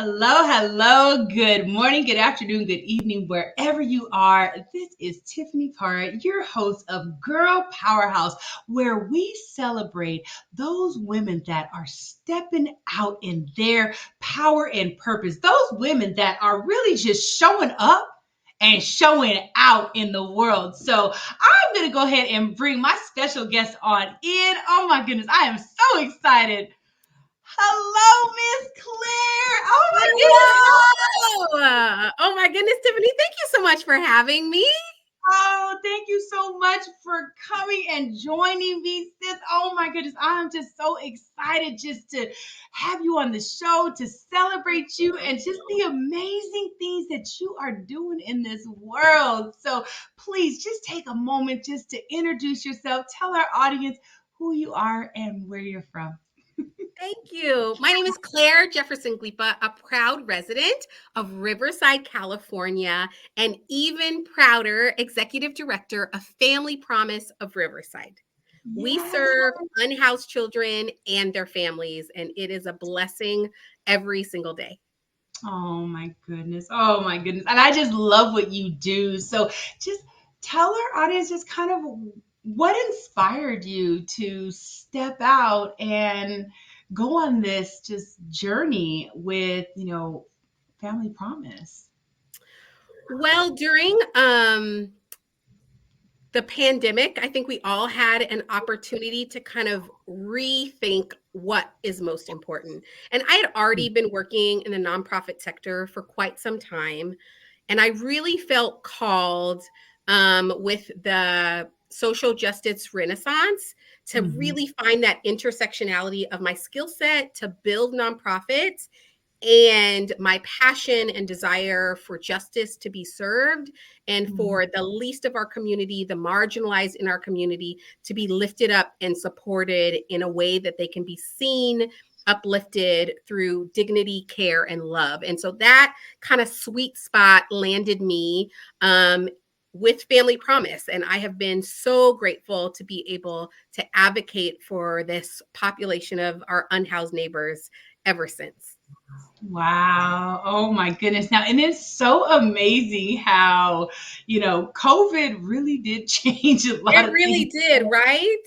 Hello, hello. Good morning, good afternoon, good evening, wherever you are. This is Tiffany Parr, your host of Girl Powerhouse, where we celebrate those women that are stepping out in their power and purpose. Those women that are really just showing up and showing out in the world. So I'm going to go ahead and bring my special guest on in. Oh my goodness, I am so excited. Hello, Miss Claire. Oh my goodness. Hello. Oh my goodness, Tiffany, thank you so much for having me. Oh, thank you so much for coming and joining me, sis. Oh my goodness. I'm just so excited just to have you on the show, to celebrate you, and just the amazing things that you are doing in this world. So please just take a moment just to introduce yourself. Tell our audience who you are and where you're from. Thank you. My name is Claire Jefferson Glipa, a proud resident of Riverside, California, and even prouder executive director of Family Promise of Riverside. We Yes. serve unhoused children and their families, and it is a blessing every single day. Oh my goodness. Oh my goodness. And I just love what you do. So just tell our audience just kind of what inspired you to step out and go on this just journey with, Family Promise. Well, during the pandemic, I think we all had an opportunity to kind of rethink what is most important. And I had already been working in the nonprofit sector for quite some time. And I really felt called with the social justice renaissance to Mhm. really find that intersectionality of my skill set to build nonprofits and my passion and desire for justice to be served and Mhm. for the least of our community, the marginalized in our community, to be lifted up and supported in a way that they can be seen, uplifted through dignity, care, and love. And so that kind of sweet spot landed me with Family Promise. And I have been so grateful to be able to advocate for this population of our unhoused neighbors ever since. Wow. Oh my goodness. Now, and it's so amazing how, COVID really did change a lot It of things. really did, right?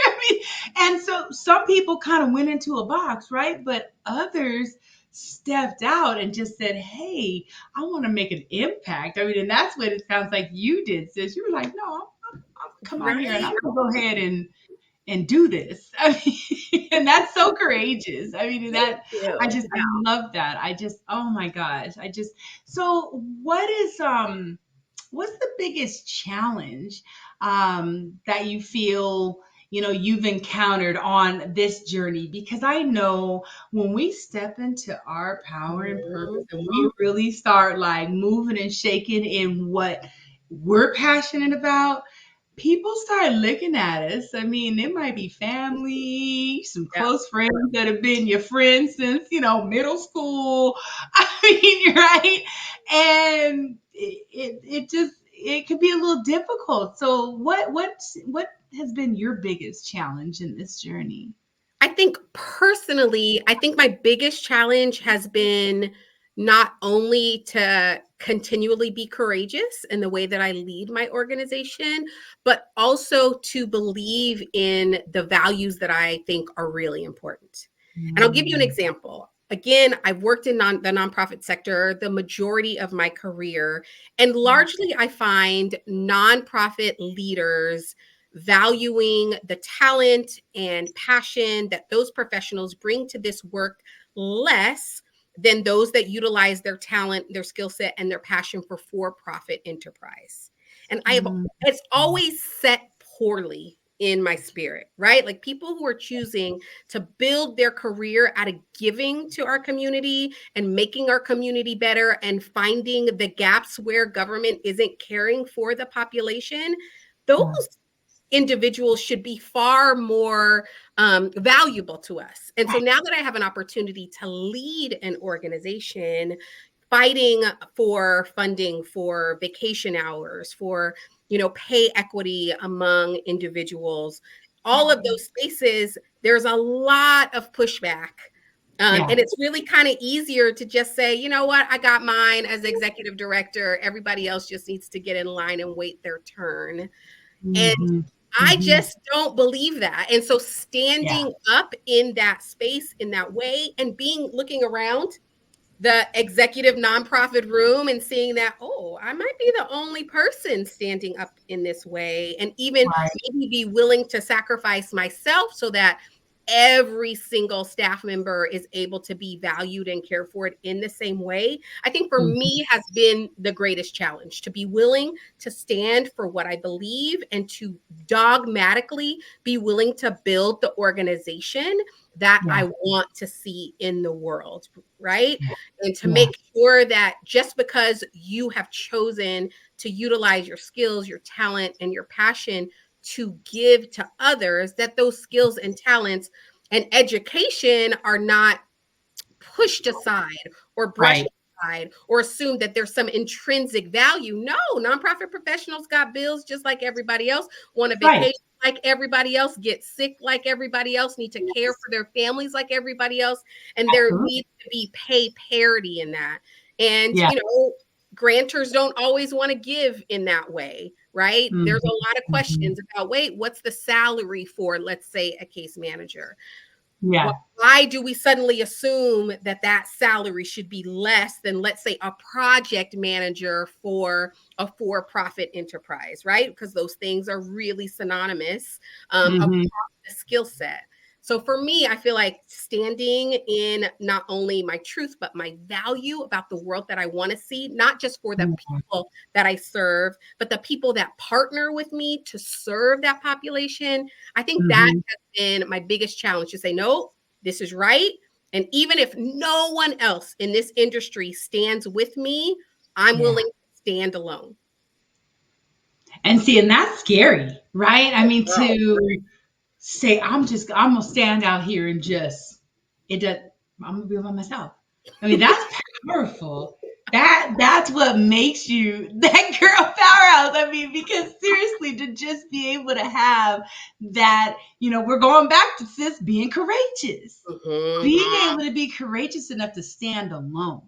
I mean, and so some people kind of went into a box, right? But others stepped out and just said, "Hey, I want to make an impact." I mean, and that's what it sounds like you did, sis. You were like, "No, I'm gonna come out here and Right. I'm gonna go ahead and do this." I mean, and that's so courageous. I mean, and Thank that you. I love that. Oh my gosh, so what's the biggest challenge that you feel you've encountered on this journey? Because I know when we step into our power and purpose Mhm. and we really start like moving and shaking in what we're passionate about, people start looking at us. I mean, it might be family, some Yeah. close friends that have been your friends since, middle school. I mean, right? And it just it could be a little difficult. So what has been your biggest challenge in this journey? I think personally, I think my biggest challenge has been not only to continually be courageous in the way that I lead my organization, but also to believe in the values that I think are really important. And I'll give you an Mm. example. Again, I've worked in the nonprofit sector the majority of my career, and largely I find nonprofit leaders valuing the talent and passion that those professionals bring to this work less than those that utilize their talent, their skill set, and their passion for profit enterprise. And Mm. it's always set poorly in my spirit, right? Like people who are choosing to build their career out of giving to our community and making our community better and finding the gaps where government isn't caring for the population, those Mm. individuals should be far more valuable to us. And so now that I have an opportunity to lead an organization, fighting for funding for vacation hours, for pay equity among individuals, all of those spaces, there's a lot of pushback Yeah. And it's really kind of easier to just say, you know what, I got mine as executive director. Everybody else just needs to get in line and wait their turn. And Hmm. I Hmm. just don't believe that. And so Yeah. standing up in that space in that way and looking around the executive nonprofit room and seeing that, oh, I might be the only person standing up in this way, and even Right. maybe be willing to sacrifice myself so that every single staff member is able to be valued and cared for in the same way. I think for Mhm. me has been the greatest challenge, to be willing to stand for what I believe and to dogmatically be willing to build the organization that Yeah. I want to see in the world, right? Yeah. And to Yeah. make sure that just because you have chosen to utilize your skills, your talent, and your passion to give to others, that those skills and talents and education are not pushed aside or brushed Right. aside or assumed that there's some intrinsic value. No, nonprofit professionals got bills just like everybody else, want a Right. vacation like everybody else, get sick like everybody else, need to care Yes. for their families like everybody else. And there Absolutely. needs to be pay parity in that. And, Yeah. grantors don't always want to give in that way, right? There's Mhm. a lot of Mhm. questions about, wait, what's the salary for, let's say, a case manager? Yeah. Why do we suddenly assume that that salary should be less than, let's say, a project manager for a for-profit enterprise, right? Because those things are really synonymous across Mhm. the skill set. So for me, I feel like standing in not only my truth, but my value about the world that I want to see, not just for the Yeah. people that I serve, but the people that partner with me to serve that population. I think that Mhm. has been my biggest challenge, to say, no, this is right. And even if no one else in this industry stands with me, I'm Yeah. willing to stand alone. And see, and that's scary, right? I mean, Girl, to say I'm gonna stand out here and just it does I'm gonna be by myself. I mean, that's powerful. That's what makes you that girl powerhouse. I mean, because seriously, to just be able to have that, we're going back to this being courageous. mhm. Being able to be courageous enough to stand alone.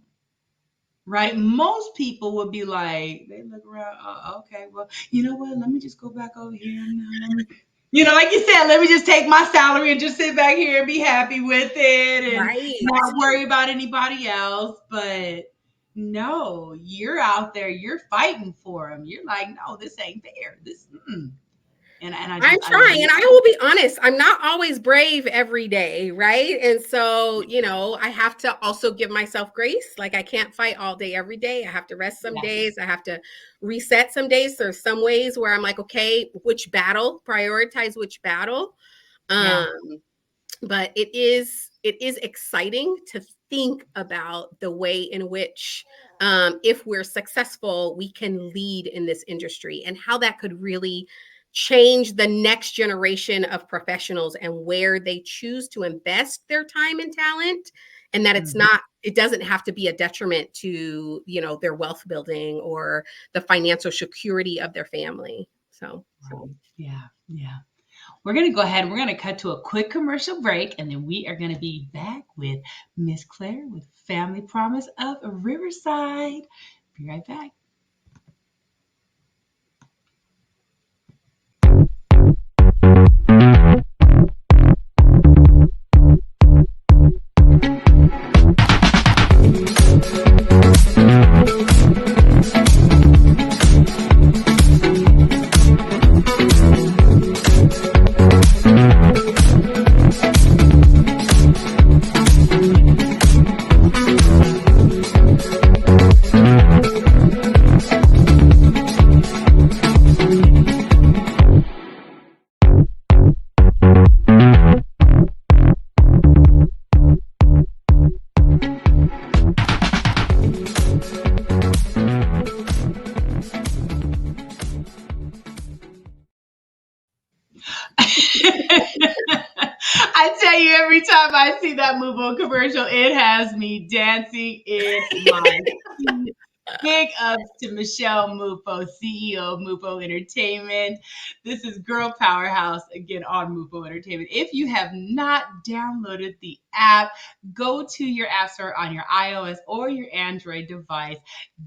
Right? Most people would be like, they look around, okay, well, you know what? Let me just go back over here and like you said, let me just take my salary and just sit back here and be happy with it and Right. not worry about anybody else. But no, you're out there, you're fighting for them. You're like, no, this ain't fair. And I'm I trying, love and I will be honest, I'm not always brave every day, right? And so, I have to also give myself grace. Like, I can't fight all day every day. I have to rest some yeah, days. I have to reset some days. There's some ways where I'm like, okay, which battle, prioritize which battle. yeah. Um, but it is exciting to think about the way in which, if we're successful, we can lead in this industry, and how that could really change the next generation of professionals and where they choose to invest their time and talent, and that Mhm. it doesn't have to be a detriment to, their wealth building or the financial security of their family. So Right. Yeah, yeah. We're going to go ahead and we're going to cut to a quick commercial break, and then we are going to be back with Miss Claire with Family Promise of Riverside. Be right back. I tell you, every time I see that move on commercial, it has me dancing in my seat. Big ups to Michelle Mufo, CEO of Mufo Entertainment. This is Girl Powerhouse again on Mufo Entertainment. If you have not downloaded the app, go to your app store on your iOS or your Android device.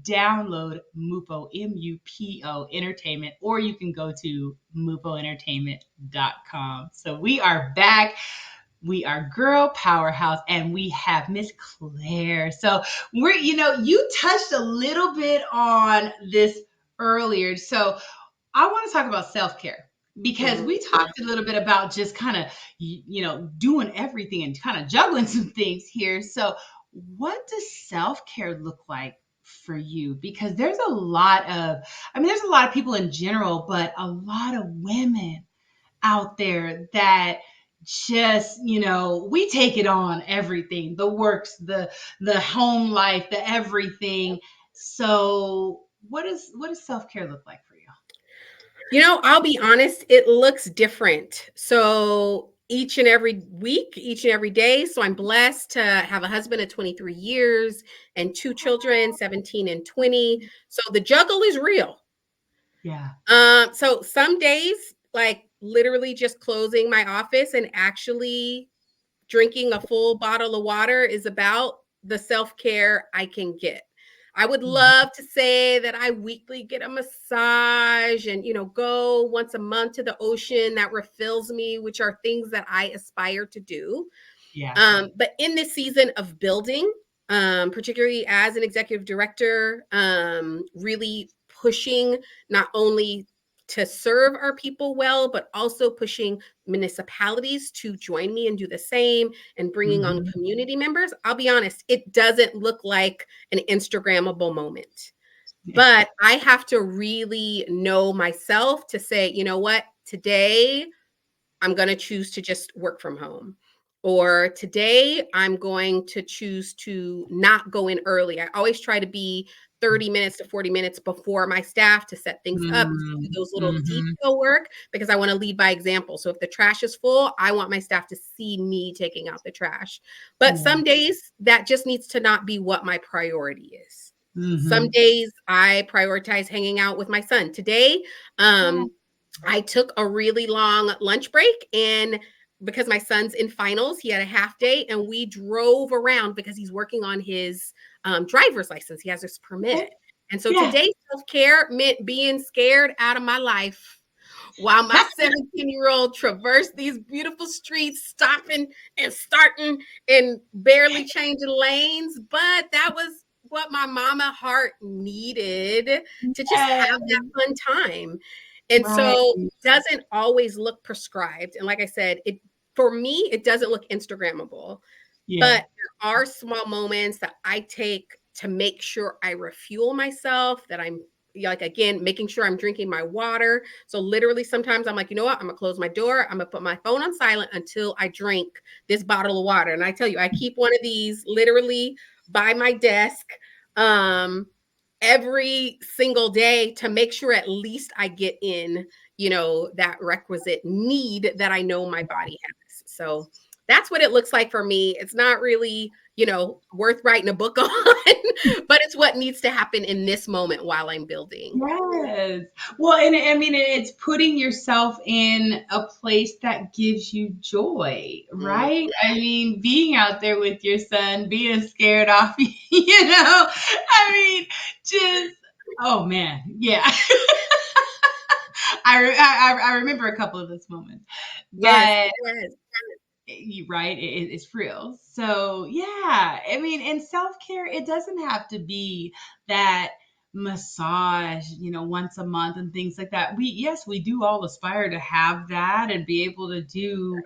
Download Mufo, MUPO Entertainment, or you can go to mufoentertainment.com. So we are back. We are Girl Powerhouse, and we have Miss Claire. So you touched a little bit on this earlier. So I want to talk about self care because we Mhm. talked a little bit about just kind of, doing everything and kind of juggling some things here. So, what does self care look like for you? Because there's a lot of people in general, but a lot of women out there that just we take it on everything, the works, the home life, the everything. So what does self-care look like for you? I'll be honest, it looks different. So each and every week, each and every day. So I'm blessed to have a husband of 23 years and two children, 17 and 20. So the juggle is real. Yeah. So some days, like literally just closing my office and actually drinking a full bottle of water is about the self-care I can get. I would love to say that I weekly get a massage and go once a month to the ocean that refills me, which are things that I aspire to do. Yeah. But in this season of building, particularly as an executive director, really pushing not only to serve our people well, but also pushing municipalities to join me and do the same and bringing on Mhm. community members. I'll be honest, it doesn't look like an Instagrammable moment, Yeah. but I have to really know myself to say, you know what, today I'm going to choose to just work from home. Or today I'm going to choose to not go in early. I always try to be 30 minutes to 40 minutes before my staff to set things up, to do Mm. those little Mhm. detail work because I want to lead by example. So if the trash is full, I want my staff to see me taking out the trash. But Yeah. some days that just needs to not be what my priority is. Some Mhm. days I prioritize hanging out with my son. Today, I took a really long lunch break, and because my son's in finals, he had a half day and we drove around because he's working on his driver's license. He has his Okay. permit. And so Yeah. today, self care meant being scared out of my life while my 17-year-old traversed these beautiful streets, stopping and starting and barely changing lanes. But that was what my mama heart needed to just have Yes. that fun time. And Right. so it doesn't always look prescribed. And like I said, it for me, it doesn't look Instagrammable. Yeah. But there are small moments that I take to make sure I refuel myself, that I'm like, again, making sure I'm drinking my water. So literally sometimes I'm like, you know what? I'm gonna close my door. I'm gonna put my phone on silent until I drink this bottle of water. And I tell you, I keep one of these literally by my desk um every single day to make sure at least I get in, that requisite need that I know my body has. So that's what it looks like for me. It's not really, worth writing a book on, but it's what needs to happen in this moment while I'm building. Yes. Well, and I mean, it's putting yourself in a place that gives you joy, Mm. right? I mean, being out there with your son, being scared off, I mean, just, oh man, yeah. I remember a couple of those moments, Yes, but yes. right, it's real. So yeah, I mean, in self-care it doesn't have to be that massage once a month and things like that. We do all aspire to have that and be able to do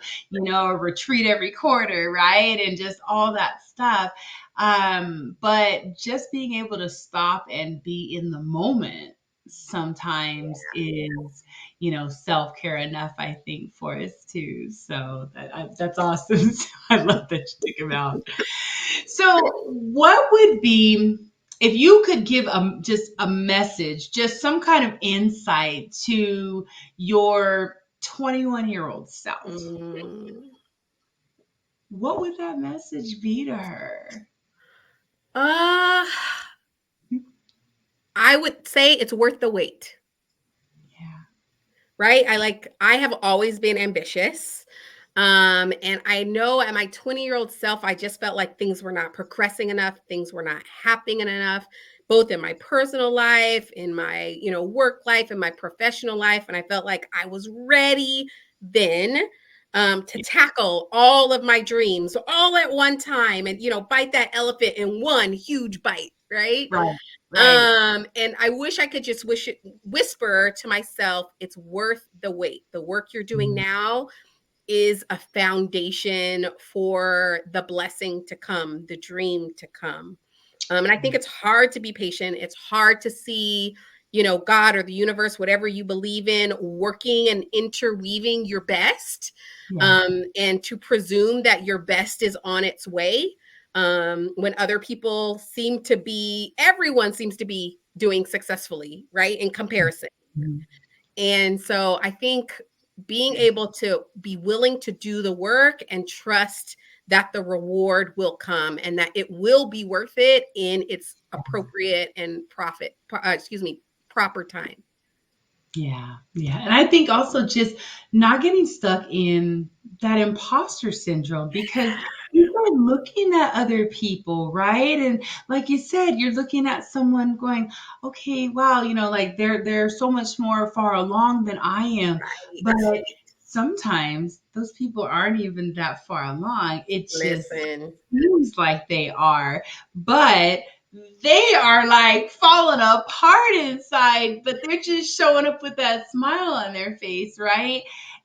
a retreat every quarter, right, and just all that stuff. But just being able to stop and be in the moment sometimes is self-care enough, I think, for us too. So that's awesome. So I love that you think about. So what would be, if you could give just a message, just some kind of insight to your 21-year-old self, Mm. what would that message be to her? Uh I would say it's worth the wait. Yeah. Right? I have always been ambitious. And I know at my 20-year-old self, I just felt like things were not progressing enough, things were not happening enough, both in my personal life, in my, work life, in my professional life. And I felt like I was ready then to Yeah. tackle all of my dreams all at one time and, bite that elephant in one huge bite, right? Right. Right. And I wish I could just whisper to myself, it's worth the wait. The work you're doing Mhm. now is a foundation for the blessing to come, the dream to come. And I think Yeah. it's hard to be patient. It's hard to see, God or the universe, whatever you believe in, working and interweaving your best, Yeah. and to presume that your best is on its way. When other people everyone seems to be doing successfully, right? In comparison. Mhm. And so I think being able to be willing to do the work and trust that the reward will come and that it will be worth it in its appropriate and proper time. Yeah, yeah. And I think also just not getting stuck in that imposter syndrome because you are looking at other people, right? And like you said, you're looking at someone going, okay, wow, like they're so much more far along than I am. But Right. sometimes those people aren't even that far along. It just Listen. seems like they are. But they are like falling apart inside, but they're just showing up with that smile on their face, right?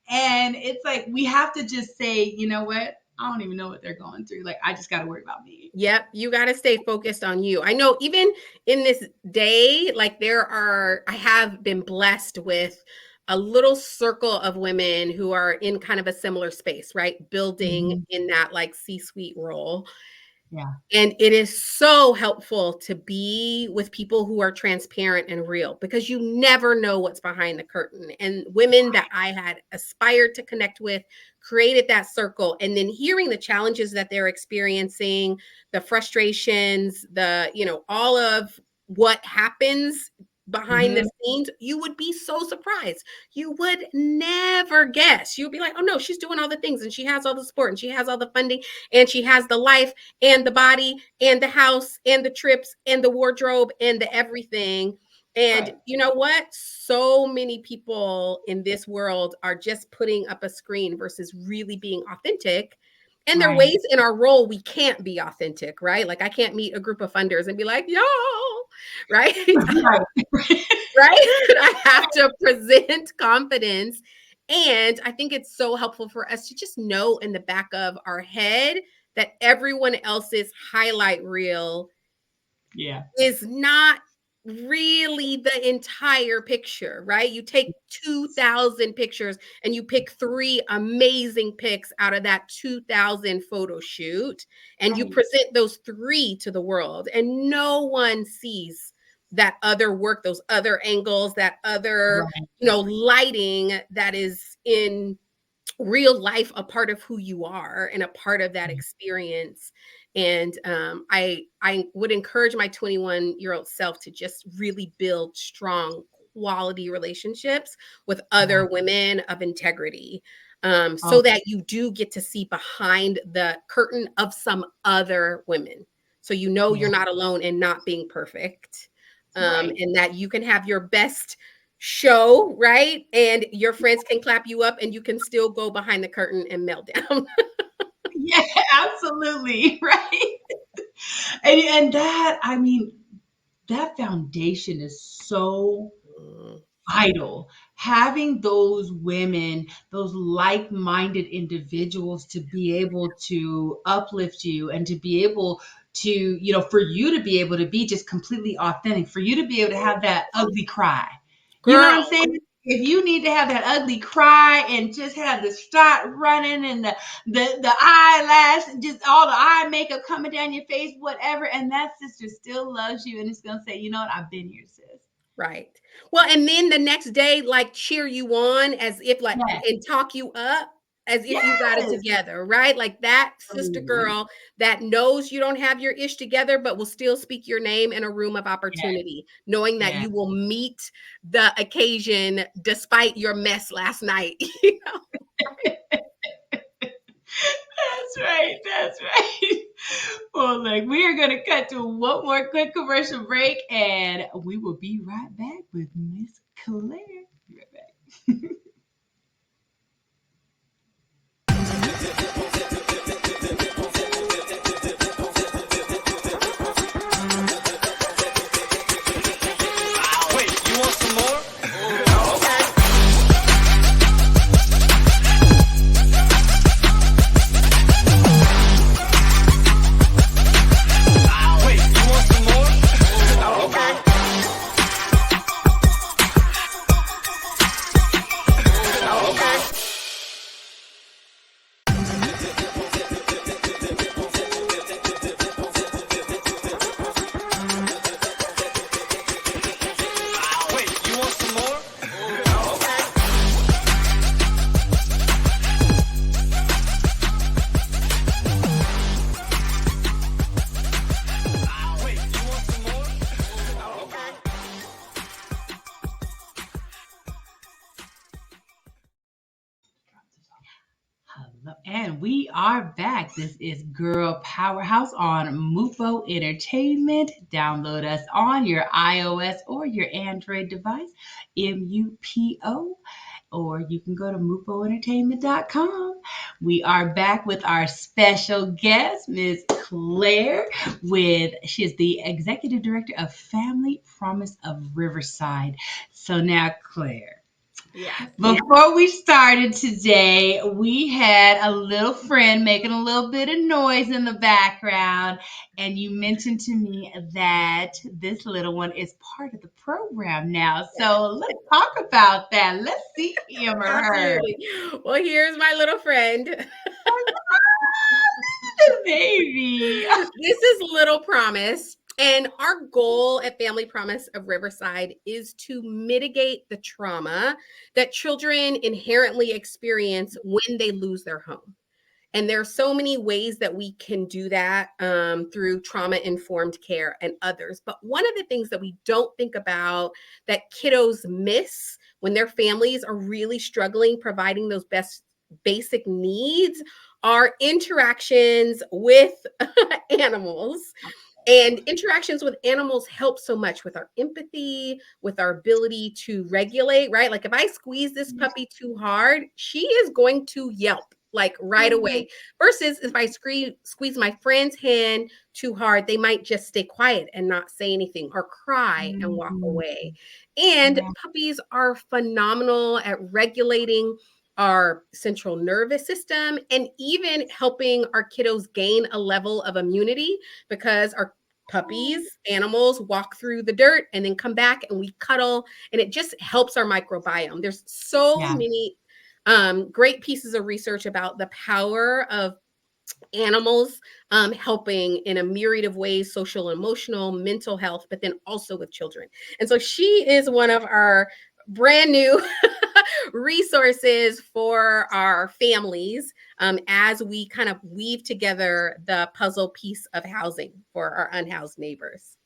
And it's like we have to just say, you know what? I don't even know what they're going through. Like, I just got to worry about me. Yep, you got to stay focused on you. I know even in this day, like I have been blessed with a little circle of women who are in kind of a similar space, right? Building Mhm. in that like C-suite role. Yeah. And it is so helpful to be with people who are transparent and real because you never know what's behind the curtain. And women that I had aspired to connect with created that circle. And then hearing the challenges that they're experiencing, the frustrations, all of what happens behind the Hmm. scenes, you would be so surprised. You would never guess. You'd be like, oh no, she's doing all the things and she has all the support and she has all the funding and she has the life and the body and the house and the trips and the wardrobe and the everything. And Right. you know what? So many people in this world are just putting up a screen versus really being authentic. And there are Right. ways in our role we can't be authentic, right? Like I can't meet a group of funders and be like, y'all, right? Right. Right? I have to present confidence. And I think it's so helpful for us to just know in the back of our head that everyone else's highlight reel Yeah. is not really the entire picture, right? You take 2,000 pictures and you pick three amazing pics out of that 2,000 photo shoot, and you Right. present those three to the world, and no one sees that other work, those other angles, that other, Right. lighting that is in real life a part of who you are and a part of that experience. And I would encourage my 21-year-old self to just really build strong quality relationships with Yeah. other women of integrity, Oh, so that you do get to see behind the curtain of some other women, so yeah. you're not alone in not being perfect, Right. and that you can have your best show, right? And your friends can clap you up and you can still go behind the curtain and melt down. Yeah, absolutely. Right. And that, I mean, that foundation is so Mm, vital. Having those women, those like-minded individuals to be able to uplift you and to be able to, for you to be able to be just completely authentic, for you to be able to have that ugly cry. You know what I'm girl, saying? If you need to have that ugly cry and just have the snot running and the eyelash and just all the eye makeup coming down your face, whatever, and that sister still loves you and it's gonna say, you know what, I've been here, sis. right. Well, and then the next day, like cheer you on as if like Yeah. and talk you up. as if you got it Yes. together, right? Like that sister Absolutely. girl that knows you don't have your ish together, but will still speak your name in a room of Yes. opportunity, knowing that Yes. you will meet the occasion despite your mess last night. You know? That's right. That's right. Well, look, we are going to cut to one more quick commercial break, and we will be right back with Miss Claire. Be right back. Wait, you want some more? Wait, you want some more? Okay. Okay. Wait, you want some more? Okay. Wait, you want some more? Okay. Hello, and we are back. This is Girl Powerhouse on Mupo Entertainment. Download us on your iOS or your Android device, MUPO, or you can go to mupoentertainment.com. We are back with our special guest, Miss Claire, with she is the executive director of Family Promise of Riverside. So now, Claire. Yes. Before we started today, we had a little friend making a little bit of noise in the background, and you mentioned to me that this little one is part of the program now. So let's talk about that. Let's see him or her. Absolutely. Well, here's my little friend. The baby. This is Little Promise. And our goal at Family Promise of Riverside is to mitigate the trauma that children inherently experience when they lose their home. And there are so many ways that we can do that through trauma informed care and others. But one of the things that we don't think about that kiddos miss when their families are really struggling providing those best basic needs are interactions with animals. And interactions with animals help so much with our empathy, with our ability to regulate, right? Like if I squeeze this puppy too hard, she is going to yelp like right away. Versus if I squeeze my friend's hand too hard, they might just stay quiet and not say anything or cry and walk Mhm. away. And Yeah. puppies are phenomenal at regulating our central nervous system and even helping our kiddos gain a level of immunity because our puppies, animals walk through the dirt and then come back and we cuddle and it just helps our microbiome. There's so Yeah. many great pieces of research about the power of animals helping in a myriad of ways social, emotional, mental health, but then also with children. And so she is one of our brand new resources for our families as we kind of weave together the puzzle piece of housing for our unhoused neighbors.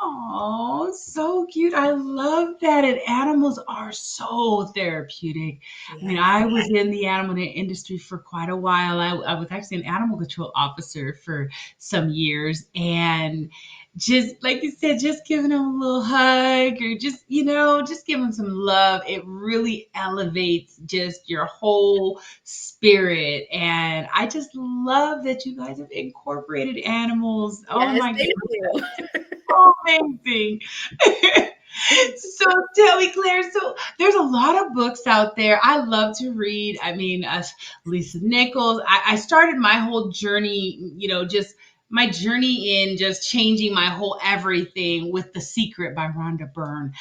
Oh, so cute. I love that. And animals are so therapeutic. I mean, Yes. I was in the animal industry for quite a while. I was actually an animal control officer for some years. And just like you said, just giving them a little hug or just, just give them some love. It really elevates just your whole spirit. And I just love that you guys have incorporated animals. Oh Yes, my thank goodness, you. so amazing. So tell me, Claire. So there's a lot of books out there. I love to read. I mean, Lisa Nichols. I started my whole journey, just my journey in just changing my whole everything with The Secret by Rhonda Byrne.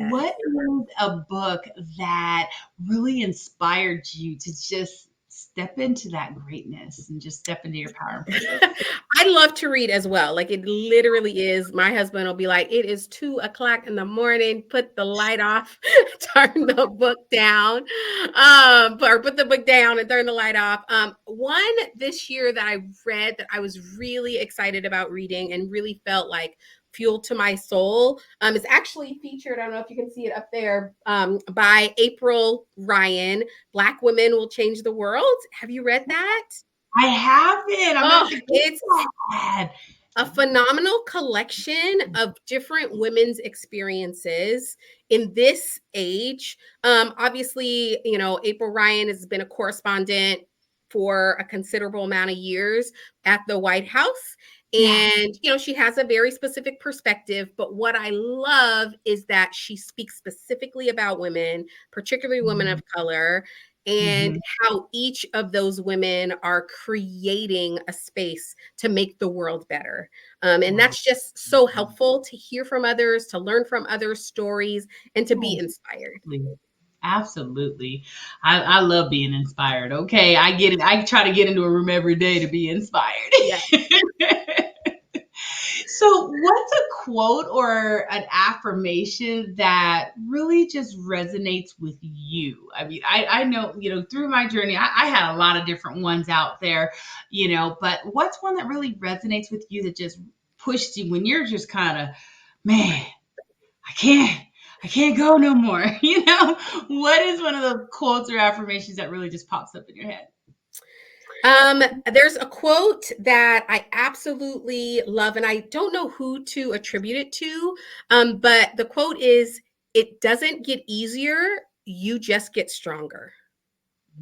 What Yes. is a book that really inspired you to just step into that greatness and just step into your power and purpose. I love to read as well. Like it literally is. My husband will be like, "It is 2 o'clock in the morning. Put the light off, turn the book down, or put the book down and turn the light off." One this year that I read that I was really excited about reading and really felt like fuel to my soul. It's actually featured. I don't know if you can see it up there. By April Ryan. Black Women Will Change the World. Have you read that? I haven't. I'm gonna have Oh, to get it's that. a phenomenal collection of different women's experiences in this age. Obviously, April Ryan has been a correspondent for a considerable amount of years at the White House. Yeah. And, she has a very specific perspective. But what I love is that she speaks specifically about women, particularly women of color, and Mhm. how each of those women are creating a space to make the world better. And Wow. that's just so helpful to hear from others, to learn from others' stories, and to be inspired. Absolutely. Absolutely. I love being inspired. Okay. I get it. I try to get into a room every day to be inspired. Yeah. So, what's a quote or an affirmation that really just resonates with you? I mean, I know, through my journey, I had a lot of different ones out there, but what's one that really resonates with you that just pushed you when you're just kind of, man, I can't. I can't go no more. What is one of the quotes or affirmations that really just pops up in your head? There's a quote that I absolutely love, and I don't know who to attribute it to, but the quote is, "It doesn't get easier, you just get stronger."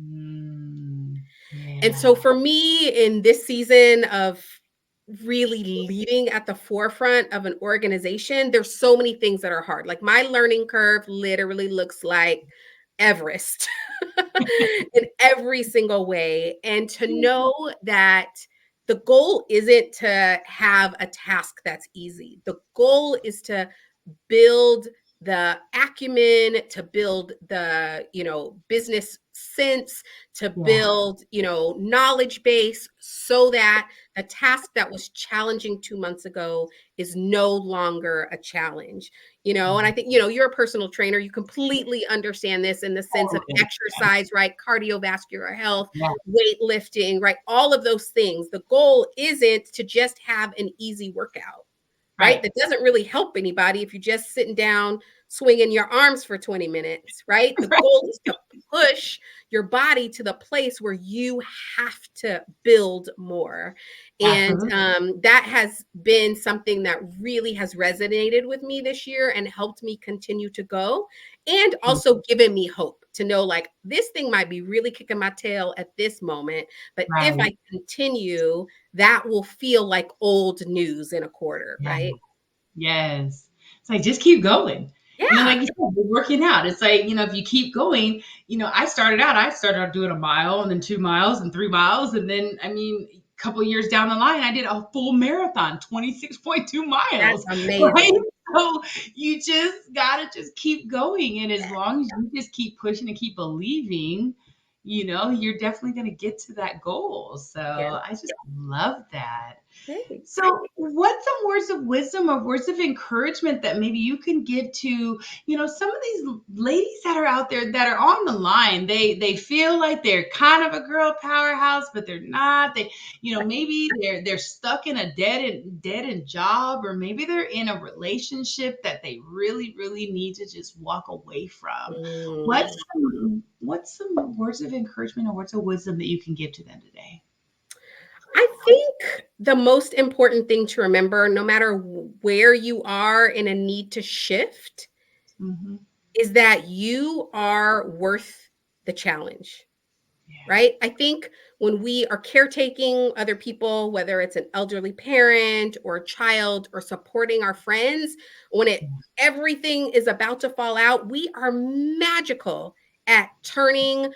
Mm, And yeah. so for me in this season of really leading at the forefront of an organization, there's so many things that are hard. Like my learning curve literally looks like Everest in every single way. And to know that the goal isn't to have a task that's easy. The goal is to build the acumen, to build the business sense, to Yeah. build knowledge base, so that the task that was challenging 2 months ago is no longer a challenge. And I think you're a personal trainer, you completely understand this in the sense of Totally. exercise, right? Cardiovascular health, Yeah. weightlifting, right? All of those things. The goal isn't to just have an easy workout, right? Right. That doesn't really help anybody if you're just sitting down swinging your arms for 20 minutes, right? The Right. goal is to push your body to the place where you have to build more. And Absolutely. that has been something that really has resonated with me this year and helped me continue to go, and also given me hope to know like this thing might be really kicking my tail at this moment, but if Right. I continue, that will feel like old news in a quarter, Yeah. right? Yes. It's like just keep going. Like Yeah. you said, we're working out. It's like, if you keep going, I started out doing a mile and then 2 miles and 3 miles. And then, I mean, a couple of years down the line, I did a full marathon, 26.2 That's miles. Right. amazing. So you just got to just keep going. And as long as you just keep pushing and keep believing, you're definitely going to get to that goal. So Yeah. I just love that. Thanks. So, what's some words of wisdom or words of encouragement that maybe you can give to, some of these ladies that are out there that are on the line? They feel like they're kind of a girl powerhouse, but they're not. Maybe they're stuck in a dead end job, or maybe they're in a relationship that they really really need to just walk away from. Mm. What's some words of encouragement or words of wisdom that you can give to them today? I think the most important thing to remember, no matter where you are in a need to shift, Hmm. is that you are worth the challenge. Yeah. Right? I think when we are caretaking other people, whether it's an elderly parent or a child or supporting our friends, when everything is about to fall out, we are magical at turning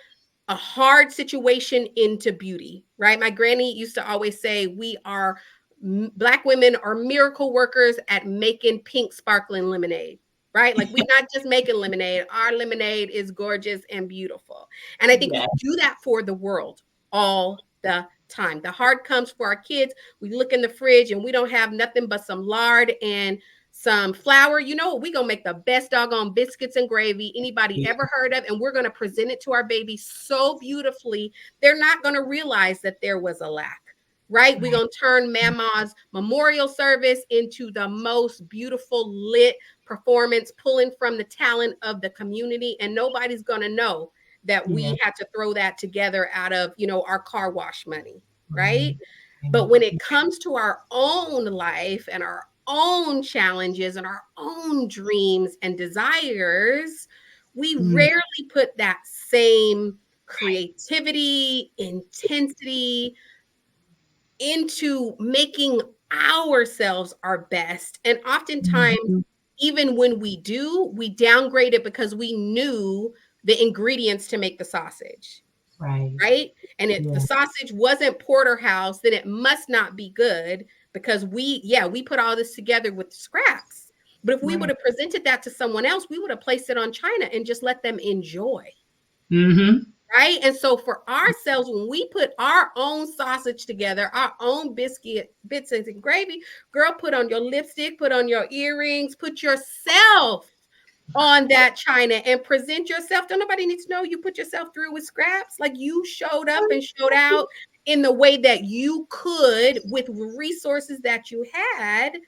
a hard situation into beauty, right? My granny used to always say, Black women are miracle workers at making pink sparkling lemonade, right? Like we're not just making lemonade, our lemonade is gorgeous and beautiful. And I think we Yeah. do that for the world. all the time. The hard comes for our kids. We look in the fridge and we don't have nothing but some lard and some flour. You know what? We're going to make the best doggone biscuits and gravy anybody Yeah. ever heard of. And we're going to present it to our baby so beautifully, they're not going to realize that there was a lack. Right? We're Right. going to turn Mama's memorial service into the most beautiful lit performance, pulling from the talent of the community. And nobody's going to know that Yeah. we had to throw that together out of, our car wash money, right? Right. But when it Right. comes to our own life and our own challenges and our own dreams and desires, we Mm, rarely put that same creativity, intensity into making ourselves our best. And oftentimes, mhm. even when we do, we downgrade it because we knew the ingredients to make the sausage, Right. right? And if the Yeah. sausage wasn't porterhouse, then it must not be good because we put all this together with scraps. But if we would Right. have presented that to someone else, we would have placed it on China and just let them enjoy. Mm-hmm. Right. And so for ourselves, when we put our own sausage together, our own biscuit, bits and gravy, girl, put on your lipstick, put on your earrings, put yourself on that china and present yourself. Don't nobody need to know you put yourself through with scraps. Like you showed up and showed out in the way that you could with resources that you had.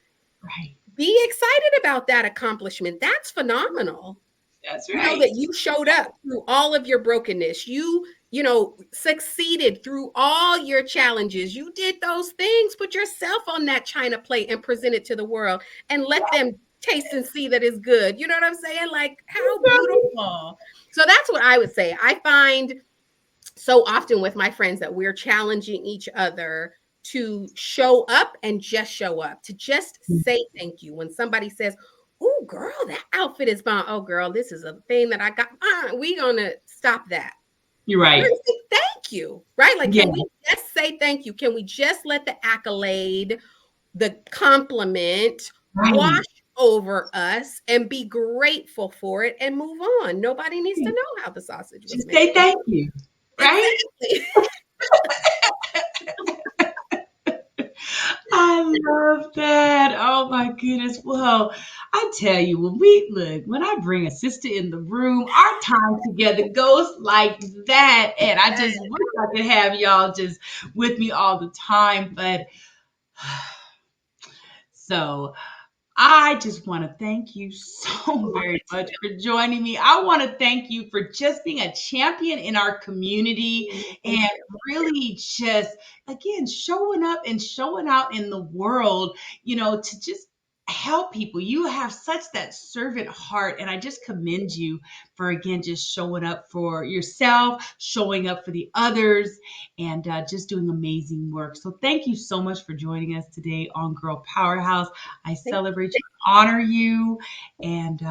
Right. Be excited about that accomplishment. That's phenomenal. That's That right. you showed up through all of your brokenness. You succeeded through all your challenges. You did those things. Put yourself on that china plate and present it to the world and let them taste and see that it's good. You know what I'm saying? Like, how beautiful. So that's what I would say. I find so often with my friends that we're challenging each other to show up and just show up, to just say thank you. When somebody says, "Oh, girl, that outfit is fine." Oh, girl, this is a thing that I got. We gonna stop that. You're We're right. gonna say thank you, right? Like, Yeah. can we just say thank you? Can we just let the accolade, the compliment Right. wash over us and be grateful for it and move on? Nobody needs to know how the sausage was Just made. say thank you. Right. Exactly. I love that. Oh my goodness. Well, I tell you, when I bring a sister in the room, our time together goes like that. And I just wish I could have y'all just with me all the time. But so I just want to thank you so very much for joining me. I want to thank you for just being a champion in our community Thank and you. really just, again, showing up and showing out in the world, to just help people. You have such that servant heart. And I just commend you for, again, just showing up for yourself, showing up for the others, and just doing amazing work. So thank you so much for joining us today on Girl Powerhouse. I Thank celebrate you, honor you, and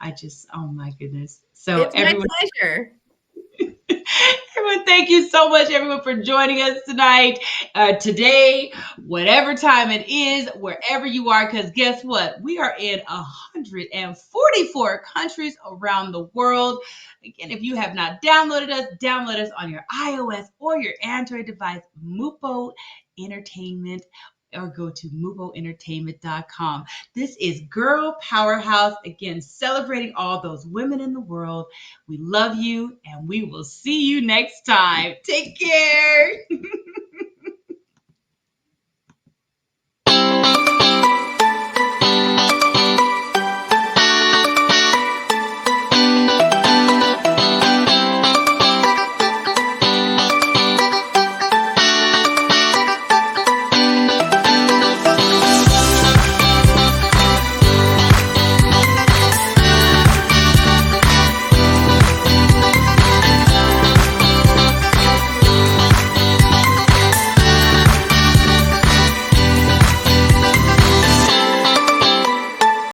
I just, oh my goodness. So It's my everyone, pleasure. everyone, thank you so much, everyone, for joining us tonight, today, whatever time it is, wherever you are. Because guess what? We are in 144 countries around the world. Again, if you have not download us on your iOS or your Android device, Mupo Entertainment, or go to mupoentertainment.com. This is Girl Powerhouse, again, celebrating all those women in the world. We love you, and we will see you next time. Take care.